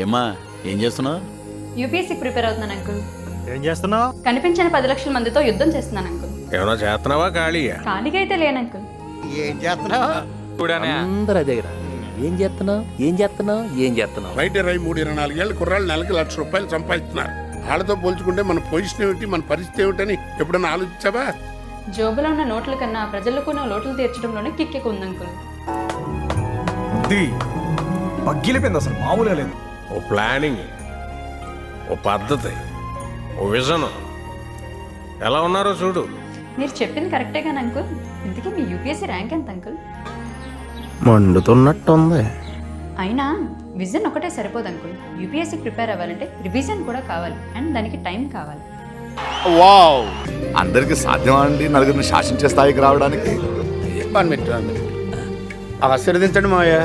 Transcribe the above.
ఏమ్మా ఏం చేస్తున్నావు? యూపీఎస్సీ ప్రిపేర్ అవుతున్నాను అంకుల్. ఏం చేస్తున్నావు? కనిపించిన 10 లక్షల మందితో యుద్ధం చేస్తున్నాను అంకుల్. ఏమైనా చేస్తున్నావా ఖాళీయా? ఖాళీగా అయితే లేను అంకుల్. ఏం చేస్తున్నావు? అందరూ అదే కదా. ఏం చేస్తున్నావు ఏం చేస్తున్నావు ఏం చేస్తున్నావు? బయట 23-24 ఏళ్ళ కుర్రాళ్ళు నెలకి ₹1,00,000 సంపాదిస్తున్నారు. వాళ్ళతో పోల్చుకుంటే మన పొజిషన్ ఏమిటి, మన పరిస్థితి ఏమిటని ఎప్పుడైనా ఆలోచించావా? జోబులో ఉన్న నోట్ల కన్నా ప్రజలకు ఉన్న లోట్లు తీర్చడంలోనే కిక్కెక్కు ఉంది అంకుల్. పగ్గిలిపోయింది, అసలు మామూలుగా లేదు. ఓ ప్లానింగ్, ఓ పద్ధతి, ఓ విజన్ ఎలా ఉన్నారో చూడు. మీరు చెప్పింది కరెక్టే కానీ అంకుల్, ఇంతకీ మీ యూపీఎస్సీ ర్యాంక్ ఎంత అంకుల్? మండుతున్నట్టుంది. అయినా విజన్ ఒకటే సరిపోదు అంకుల్. యూపీఎస్సీ ప్రిపేర్ అవ్వాలంటే రివిజన్ కూడా కావాలి అండ్ దానికి టైం కావాలి. వావ్, అందరికి సాధ్యమా అండి నలుగురిని శాసించే స్థాయికి రావడానికి? ఆశీర్వదించండి మావయ్య.